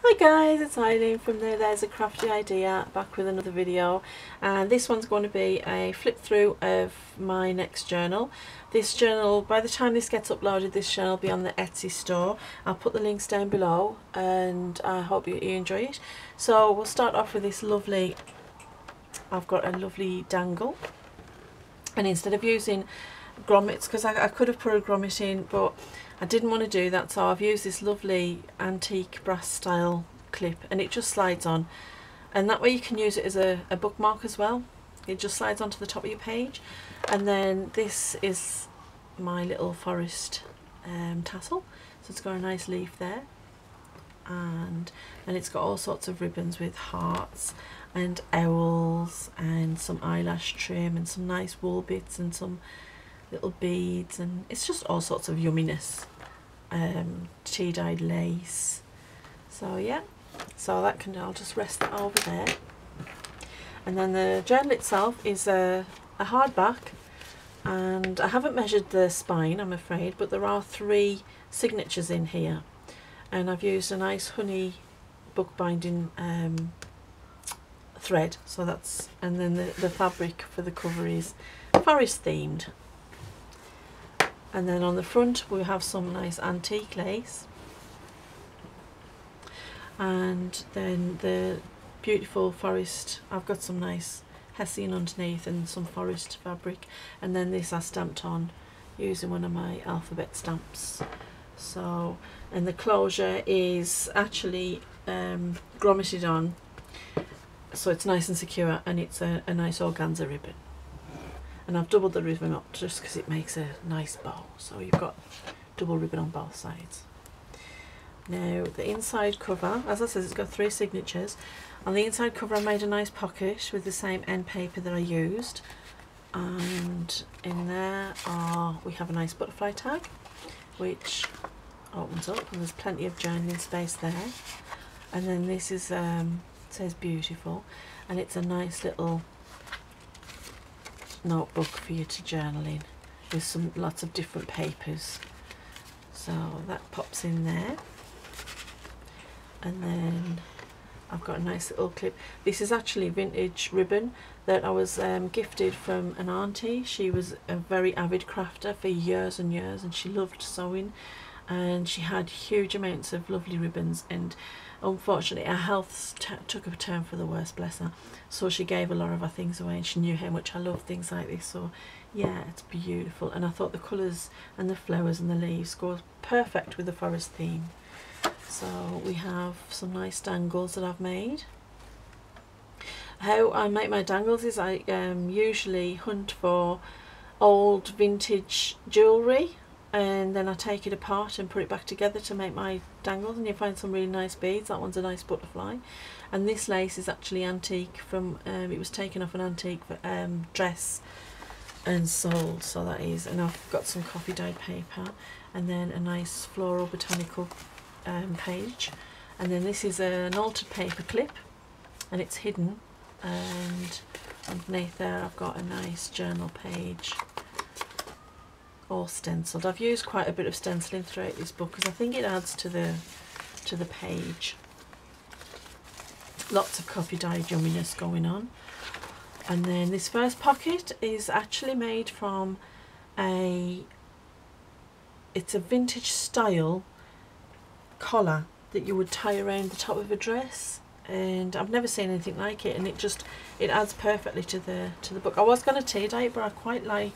Hi guys, it's Eileen from There's a Crafty Idea, back with another video, and this one's going to be a flip through of my next journal. This journal, by the time this gets uploaded, this journal will be on the Etsy store. I'll put the links down below and I hope you enjoy it. So we'll start off with this lovely, I've got a lovely dangle, and instead of using grommets, because I could have put a grommet in, but I didn't want to do that, so I've used this lovely antique brass style clip, and it just slides on, and that way you can use it as a bookmark as well. It just slides onto the top of your page. And then this is my little forest tassel, so it's got a nice leaf there, and it's got all sorts of ribbons with hearts and owls and some eyelash trim and some nice wool bits and some little beads, and it's just all sorts of yumminess. Tea dyed lace. So yeah, so that can, I'll just rest that over there. And then the journal itself is a hardback, and I haven't measured the spine, I'm afraid, but there are 3 signatures in here, and I've used a nice honey bookbinding thread, so that's, and then the fabric for the cover is forest themed. And then on the front we have some nice antique lace, and then the beautiful forest, I've got some nice hessian underneath and some forest fabric, and then this I stamped on using one of my alphabet stamps. So, and the closure is actually grommeted on, so it's nice and secure, and it's a nice organza ribbon. And I've doubled the ribbon up just because it makes a nice bow, so you've got double ribbon on both sides. Now the inside cover, as I said, it's got 3 signatures. On the inside cover I made a nice pocket with the same end paper that I used, and in there we have a nice butterfly tag which opens up, and there's plenty of journaling space there. And then this is says beautiful, and it's a nice little notebook for you to journal in with some lots of different papers, so that pops in there. And then I've got a nice little clip. This is actually vintage ribbon that I was gifted from an auntie. She was a very avid crafter for years and years, and she loved sewing, and she had huge amounts of lovely ribbons, and unfortunately her health took a turn for the worse, bless her, so she gave a lot of her things away, and she knew how much I love things like this. So yeah, it's beautiful, and I thought the colours and the flowers and the leaves go perfect with the forest theme. So we have some nice dangles that I've made. How I make my dangles is I usually hunt for old vintage jewellery, and then I take it apart and put it back together to make my dangles, and you find some really nice beads. That one's a nice butterfly, and this lace is actually antique from it was taken off an antique dress and sold, so that is. And I've got some coffee dyed paper, and then a nice floral botanical page, and then this is an altered paper clip, and it's hidden, and underneath there I've got a nice journal page all stenciled. I've used quite a bit of stenciling throughout this book because I think it adds to the page. Lots of coffee dyed yumminess going on. And then this first pocket is actually made from it's a vintage style collar that you would tie around the top of a dress, and I've never seen anything like it, and it adds perfectly to the book. I was going to tea dye it, but I quite like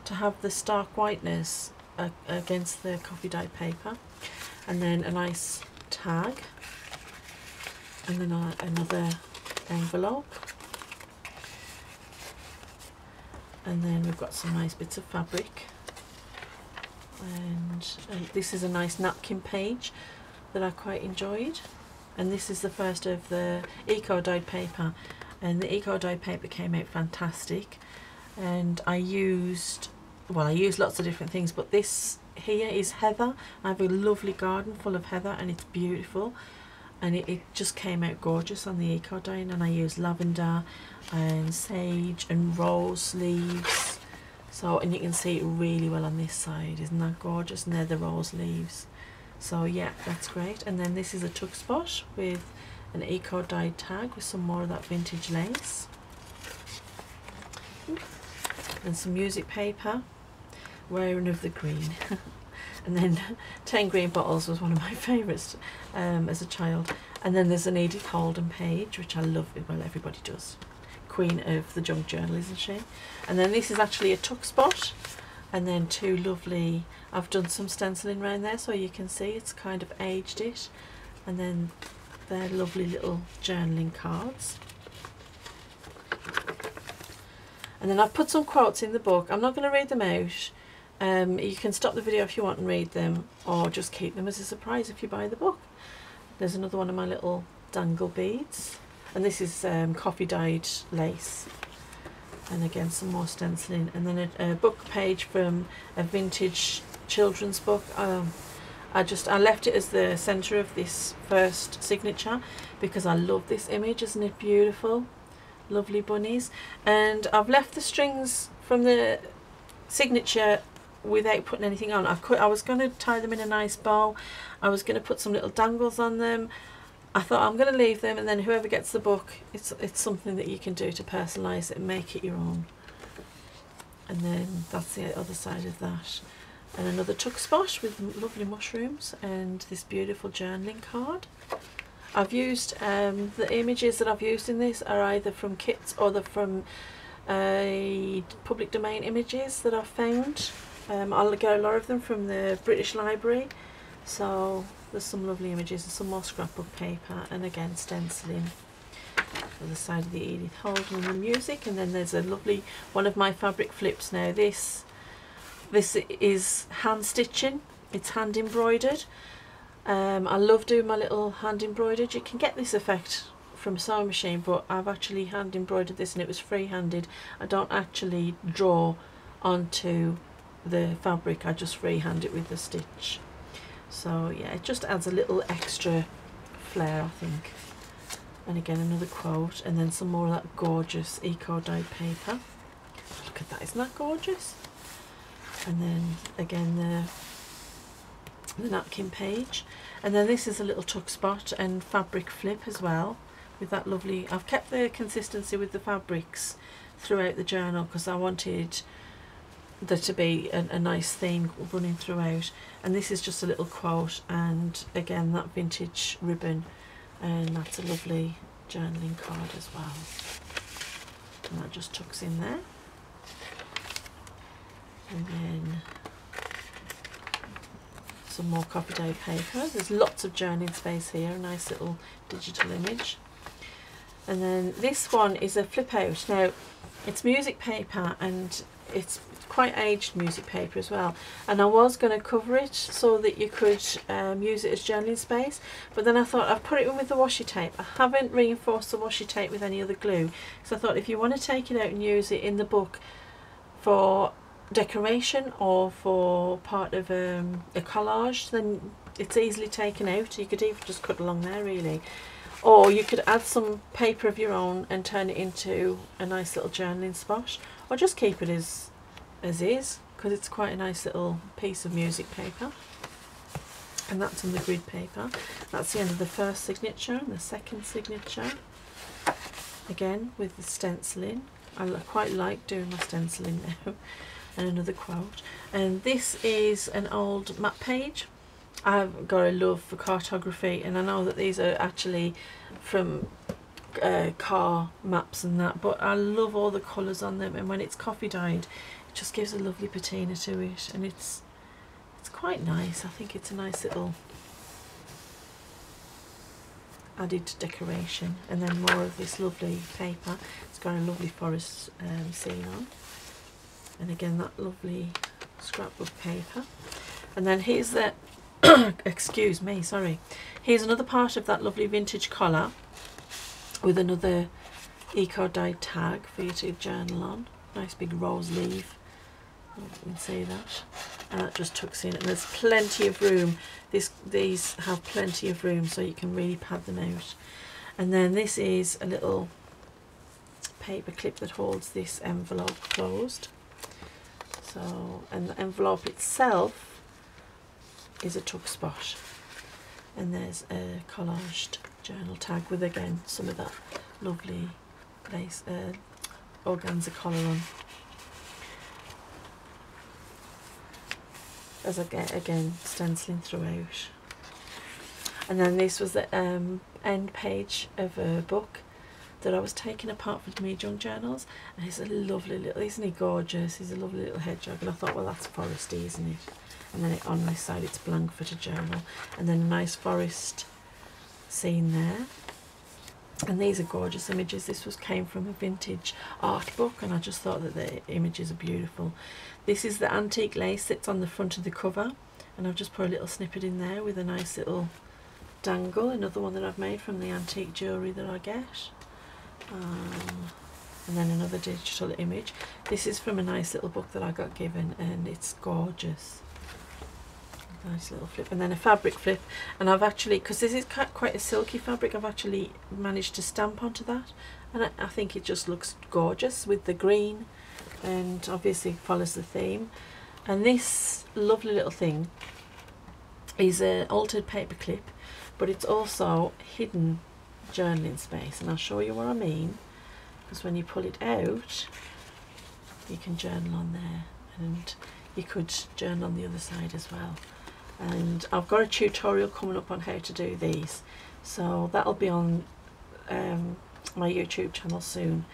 to have the stark whiteness against the coffee dyed paper. And then a nice tag, and then another envelope, and then we've got some nice bits of fabric, and this is a nice napkin page that I quite enjoyed. And this is the first of the eco dyed paper, and the eco dyed paper came out fantastic. And I used lots of different things, but this here is heather. I have a lovely garden full of heather, and it's beautiful, and it just came out gorgeous on the eco dye. And I used lavender and sage and rose leaves, so, and you can see it really well on this side. Isn't that gorgeous? And they're the rose leaves. So yeah, that's great. And then this is a tuck spot with an eco dyed tag with some more of that vintage lace. And some music paper, wearing of the green. And then 10 green bottles was one of my favourites as a child. And then there's an Edith Holden page, which I love. Well, everybody does. Queen of the junk journal, isn't she? And then this is actually a tuck spot. And then two lovely, I've done some stenciling around there so you can see it's kind of aged it. And then they're lovely little journaling cards. And then I've put some quotes in the book. I'm not going to read them out. You can stop the video if you want and read them, or just keep them as a surprise if you buy the book. There's another one of my little dangle beads. And this is coffee dyed lace. And again, some more stenciling. And then a book page from a vintage children's book. I left it as the centre of this first signature because I love this image. Isn't it beautiful? Lovely bunnies. And I've left the strings from the signature without putting anything on. I was going to tie them in a nice bow. I was going to put some little dangles on them. I thought I'm going to leave them, and then whoever gets the book, it's something that you can do to personalise it and make it your own. And then that's the other side of that. And another tuck spot with lovely mushrooms and this beautiful journaling card. I've used, the images that I've used in this are either from kits or they're from public domain images that I've found. I'll get a lot of them from the British Library. So there's some lovely images and some more scrapbook paper, and again stenciling on the side of the Edith Holden and the music. And then there's a lovely one of my fabric flips. Now this is hand stitching, it's hand embroidered. I love doing my little hand embroidered. You can get this effect from a sewing machine, but I've actually hand embroidered this and it was free-handed. I don't actually draw onto the fabric, I just freehand it with the stitch. So yeah, it just adds a little extra flair, I think. And again, another quote, and then some more of that gorgeous eco dyed paper. Look at that, isn't that gorgeous? And then again the napkin page. And then this is a little tuck spot and fabric flip as well, with that lovely, I've kept the consistency with the fabrics throughout the journal because I wanted there to be a nice theme running throughout. And this is just a little quote, and again that vintage ribbon, and that's a lovely journaling card as well. And that just tucks in there. And then some more coffee dyed paper. There's lots of journaling space here, a nice little digital image. And then this one is a flip out. Now it's music paper, and it's quite aged music paper as well, and I was going to cover it so that you could use it as journaling space, but then I thought I've put it in with the washi tape. I haven't reinforced the washi tape with any other glue, so I thought if you want to take it out and use it in the book for decoration or for part of a collage, then it's easily taken out. You could even just cut along there really, or you could add some paper of your own and turn it into a nice little journaling spot, or just keep it as is, because it's quite a nice little piece of music paper. And that's on the grid paper. That's the end of the first signature and the second signature, again with the stenciling. I quite like doing my stenciling now. And another quote. And this is an old map page. I've got a love for cartography, and I know that these are actually from car maps and that, but I love all the colours on them, and when it's coffee dyed it just gives a lovely patina to it, and it's quite nice. I think it's a nice little added decoration. And then more of this lovely paper. It's got a lovely forest scene on, and again that lovely scrapbook paper. And then here's the excuse me, sorry, here's another part of that lovely vintage collar with another eco dyed tag for you to journal on. Nice big rose leaf, you can see that, and that just tucks in, and there's plenty of room. These have plenty of room, so you can really pad them out. And then this is a little paper clip that holds this envelope closed. So, and the envelope itself is a tuck spot. and there's a collaged journal tag with again some of that lovely lace organza collar on, as I get again stenciling throughout. And then this was the end page of a book that I was taking apart for me junk journals, and it's a lovely little, isn't he gorgeous? He's a lovely little hedgehog, and I thought, well, that's foresty, isn't it? And then on this side it's blank for the journal, and then a nice forest scene there. And these are gorgeous images. This came from a vintage art book, and I just thought that the images are beautiful. This is the antique lace that's on the front of the cover, and I've just put a little snippet in there with a nice little dangle, another one that I've made from the antique jewellery that I get. And then another digital image. This is from a nice little book that I got given, and it's gorgeous. Nice little flip, and then a fabric flip, and I've actually, because this is quite a silky fabric, I've actually managed to stamp onto that, and I think it just looks gorgeous with the green, and obviously follows the theme. And this lovely little thing is an altered paper clip, but it's also hidden journaling space, and I'll show you what I mean, because when you pull it out you can journal on there, and you could journal on the other side as well. And I've got a tutorial coming up on how to do these, so that'll be on my YouTube channel soon,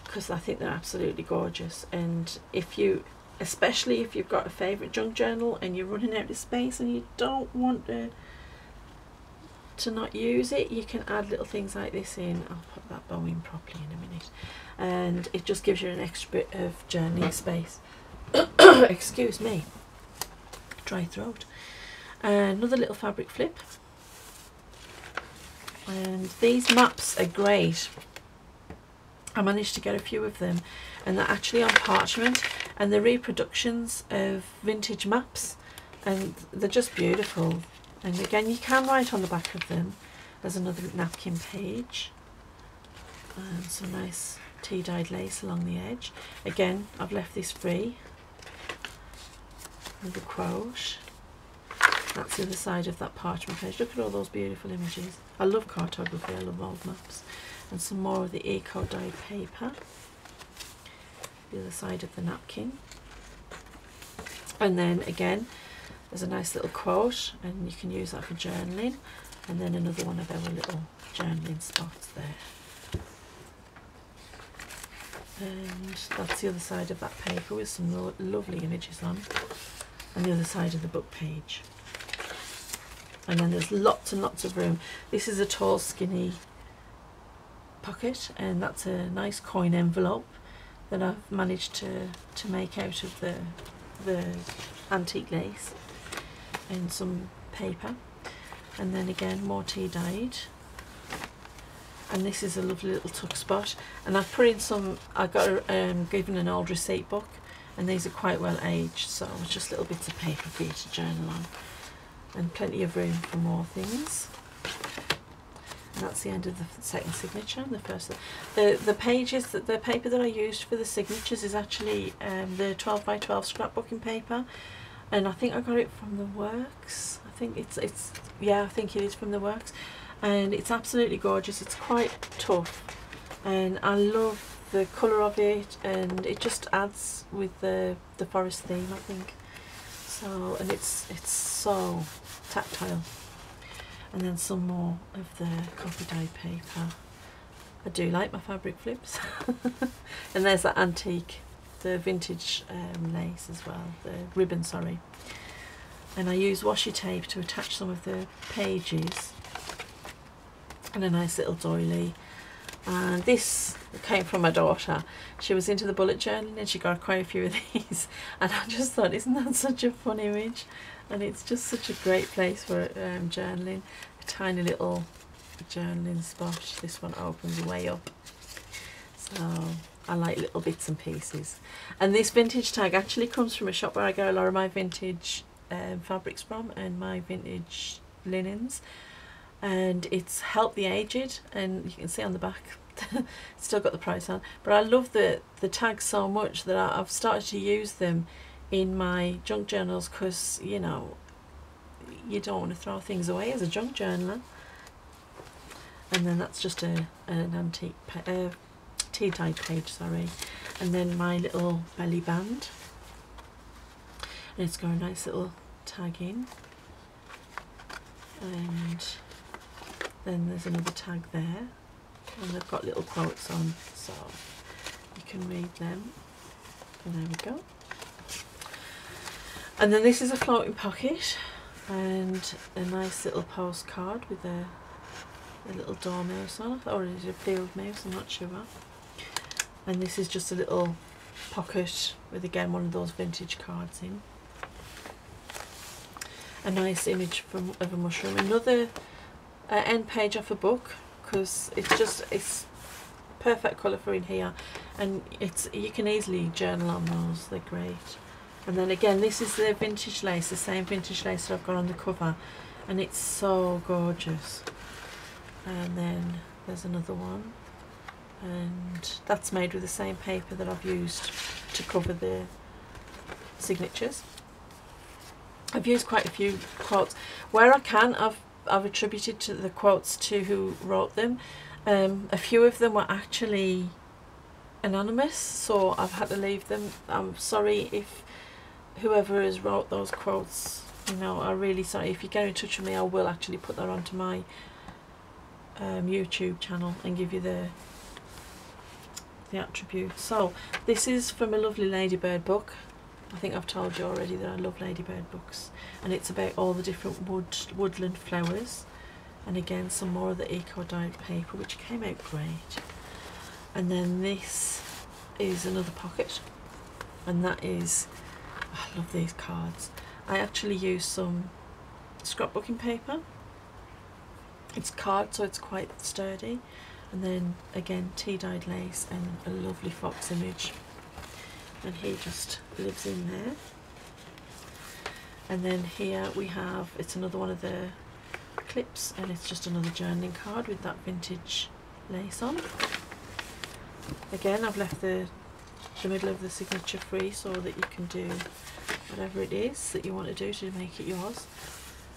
because I think they're absolutely gorgeous. And if you, especially if you've got a favourite junk journal and you're running out of space and you don't want to not use it, you can add little things like this in. I'll put that bow in properly in a minute, and it just gives you an extra bit of journaling space. Excuse me, dry throat. Another little fabric flip, and these maps are great. I managed to get a few of them, and they're actually on parchment, and they're reproductions of vintage maps, and they're just beautiful. And again, you can write on the back of them. There's another napkin page, and some nice tea-dyed lace along the edge. Again, I've left this free with a quote. That's the other side of that parchment page. Look at all those beautiful images. I love cartography, I love old maps. And some more of the eco-dyed paper. The other side of the napkin. And then again, there's a nice little quote, and you can use that for journaling. And then another one of our little journaling spots there. And that's the other side of that paper with some lovely images on. And the other side of the book page. And then there's lots and lots of room. This is a tall, skinny pocket, and that's a nice coin envelope that I've managed to make out of the antique lace and some paper. And then again, more tea dyed. And this is a lovely little tuck spot, and I've put in some, I got given an old receipt book, and these are quite well aged, so just little bits of paper for you to journal on, and plenty of room for more things. And that's the end of the second signature. The first, the pages, that the paper that I used for the signatures is actually the 12 by 12 scrapbooking paper, and I think I got it from the Works. I think it's yeah, I think it is from the Works, and it's absolutely gorgeous. It's quite tough, and I love the colour of it, and it just adds with the forest theme, I think. So, and it's so tactile. And then some more of the coffee dyed paper. I do like my fabric flips. And there's that antique, the vintage lace as well, the ribbon, sorry. And I use washi tape to attach some of the pages, and a nice little doily. And this came from my daughter. She was into the bullet journaling, and she got quite a few of these, and I just thought, isn't that such a fun image? And it's just such a great place for journaling. A tiny little journaling spot. This one opens way up, so I like little bits and pieces. And this vintage tag actually comes from a shop where I get a lot of my vintage fabrics from, and my vintage linens. And it's Help the Aged, and you can see on the back it's still got the price on, but I love the tags so much that I've started to use them in my junk journals, because, you know, you don't want to throw things away as a junk journaler. And then that's just an antique tea-dyed page, sorry. And then my little belly band, and it's got a nice little tag in, and then there's another tag there, and they've got little quotes on, so you can read them. And there we go. And then this is a floating pocket and a nice little postcard with a little dormouse on it, or is it a field mouse, I'm not sure. And this is just a little pocket with, again, one of those vintage cards in. A nice image of a mushroom. Another end page off a book, because it's perfect colour for in here, and you can easily journal on those, they're great. And then again, this is the vintage lace, the same vintage lace that I've got on the cover, and it's so gorgeous. And then there's another one, and that's made with the same paper that I've used to cover the signatures. I've used quite a few quotes. Where I can, I've attributed to the quotes to who wrote them. A few of them were actually anonymous, so I've had to leave them. I'm sorry if whoever has wrote those quotes, you know, I'm really sorry. If you get in touch with me, I will actually put that onto my YouTube channel and give you the attributes. So this is from a lovely ladybird book. I think I've told you already that I love ladybird books, and it's about all the different woodland flowers, and again some more of the eco-dyed paper, which came out great. And then this is another pocket, and that is, I love these cards. I actually use some scrapbooking paper. It's card, so it's quite sturdy, and then again tea-dyed lace and a lovely fox image, and he just lives in there. And then here we have, it's another one of the clips, and it's just another journaling card with that vintage lace on. Again, I've left the middle of the signature free so that you can do whatever it is that you want to do to make it yours.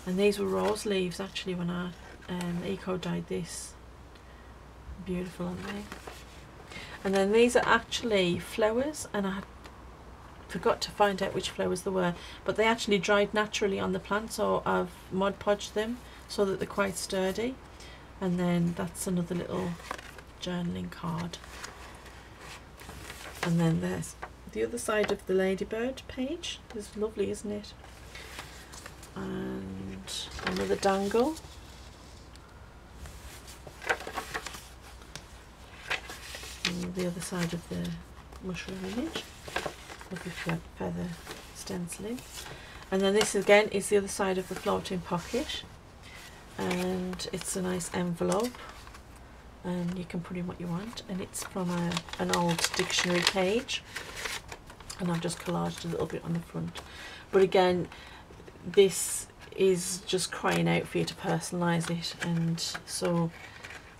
And these were rose leaves actually when I eco-dyed this. Beautiful, aren't they? And then these are actually flowers, and I forgot to find out which flowers they were, but they actually dried naturally on the plant, so I've Mod Podged them so that they're quite sturdy. And then that's another little journaling card. And then there's the other side of the ladybird page. It's lovely, isn't it? And another dangle. And the other side of the mushroom image. Lovely feather stenciling. And then this again is the other side of the floating pocket. And it's a nice envelope, and you can put in what you want, and it's from an old dictionary page, and I've just collaged a little bit on the front. But again, this is just crying out for you to personalise it, and so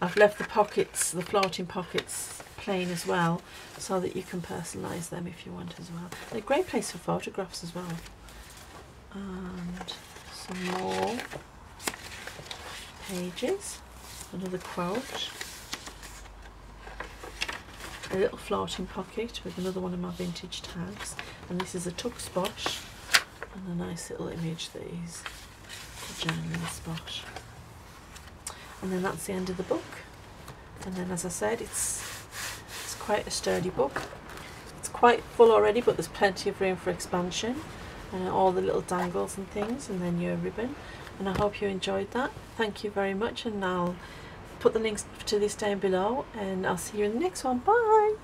I've left the pockets, the floating pockets, plain as well, so that you can personalise them if you want as well. They're a great place for photographs as well. And some more pages, another quote, a little floating pocket with another one of my vintage tags, and this is a tuck spot, and a nice little image that is the journaling spot. And then that's the end of the book. And then, as I said, it's quite a sturdy book. It's quite full already, but there's plenty of room for expansion, and all the little dangles and things, and then your ribbon. And I hope you enjoyed that. Thank you very much, and I'll put the links to this down below, and I'll see you in the next one. Bye!